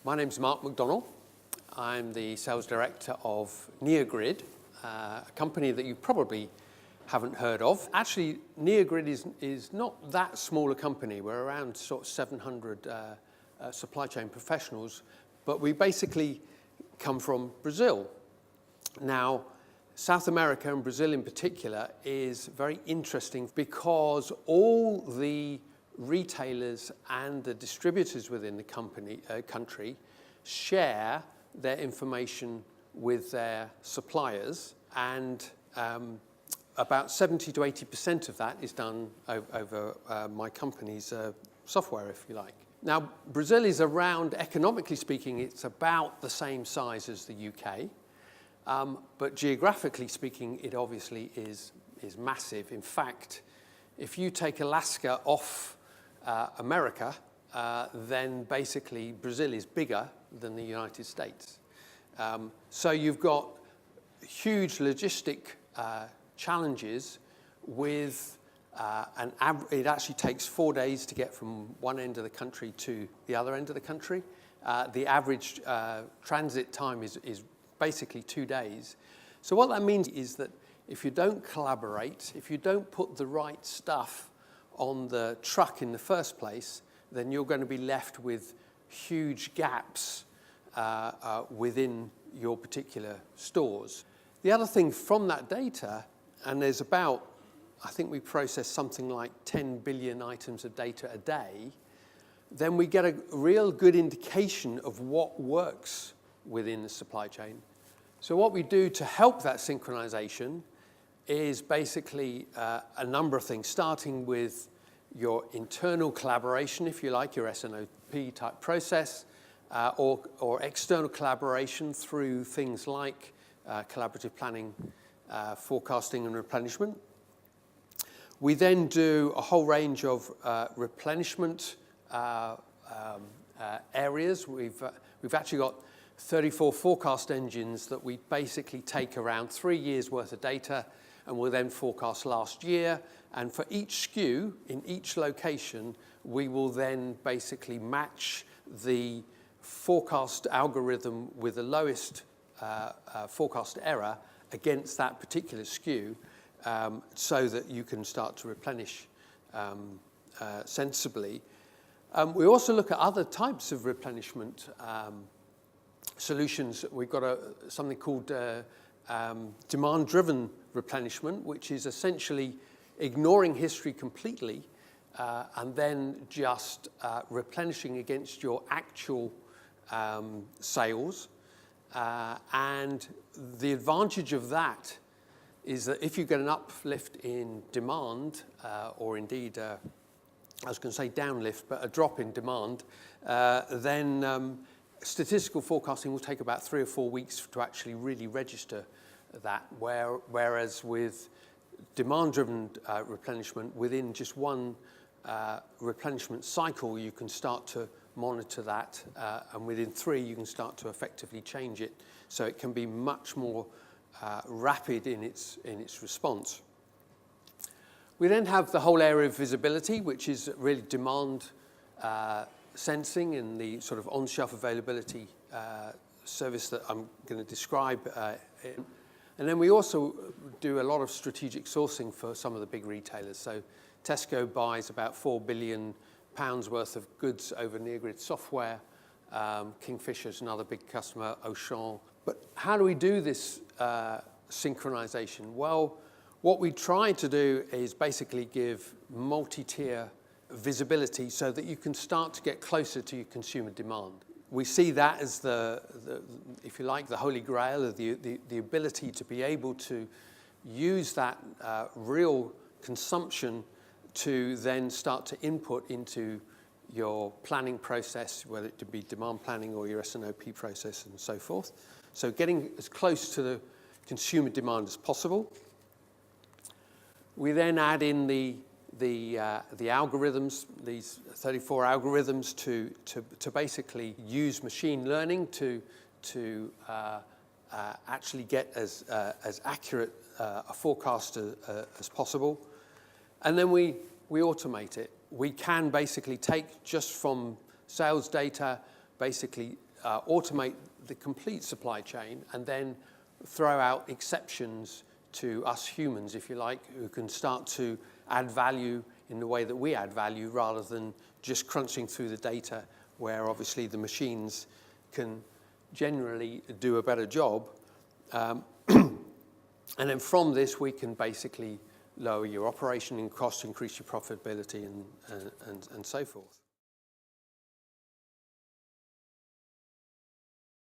My name's Mark McDonnell. I'm the sales director of Neogrid, a company that you probably haven't heard of. Actually, Neogrid is not that small a company. We're around sort of 700 supply chain professionals, but we basically come from Brazil. Now, South America and Brazil in particular is very interesting because all the retailers and the distributors within the country share their information with their suppliers, and about 70 to 80% of that is done over my company's software, if you like. Now, Brazil is around, economically speaking, it's about the same size as the UK, but geographically speaking, it obviously is massive. In fact, if you take Alaska off America, then basically Brazil is bigger than the United States. So you've got huge logistic challenges with it actually takes 4 days to get from one end of the country to the other end of the country. The average transit time is basically 2 days. So what that means is that if you don't collaborate, if you don't put the right stuff on the truck in the first place, then you're going to be left with huge gaps within your particular stores. The other thing from that data, and there's about, I think we process something like 10 billion items of data a day, then we get a real good indication of what works within the supply chain. So what we do to help that synchronization is basically a number of things, starting with your internal collaboration, if you like, your S&OP type process, or external collaboration through things like collaborative planning, forecasting and replenishment. We then do a whole range of replenishment areas. We've actually got 34 forecast engines that we basically take around 3 years worth of data, and we'll then forecast last year. And for each SKU in each location, we will then basically match the forecast algorithm with the lowest forecast error against that particular SKU, so that you can start to replenish sensibly. We also look at other types of replenishment solutions. We've got something called demand-driven replenishment, which is essentially ignoring history completely and then just replenishing against your actual sales. And the advantage of that is that if you get an uplift in demand, or indeed, I was going to say downlift, but a drop in demand, then statistical forecasting will take about 3 or 4 weeks to actually really register that, whereas with demand-driven replenishment, within just one replenishment cycle, you can start to monitor that, and within 3, you can start to effectively change it, so it can be much more rapid in its response. We then have the whole area of visibility, which is really demand sensing and the sort of on-shelf availability service that I'm going to describe. And then we also do a lot of strategic sourcing for some of the big retailers. So Tesco buys about £4 billion worth of goods over Neogrid software. Kingfisher's another big customer, Auchan. But how do we do this synchronization? Well, what we try to do is basically give multi-tier visibility so that you can start to get closer to your consumer demand. We see that as the if you like, the holy grail of the ability to be able to use that real consumption to then start to input into your planning process, whether it be demand planning or your S&OP process and so forth. So getting as close to the consumer demand as possible. We then add in the algorithms, these 34 algorithms, to basically use machine learning to actually get as accurate a forecast as possible. And then we automate it. We can basically take just from sales data, basically automate the complete supply chain and then throw out exceptions to us humans, if you like, who can start to add value in the way that we add value rather than just crunching through the data, where obviously the machines can generally do a better job. And then from this, we can basically lower your operating costs, increase your profitability, and so forth.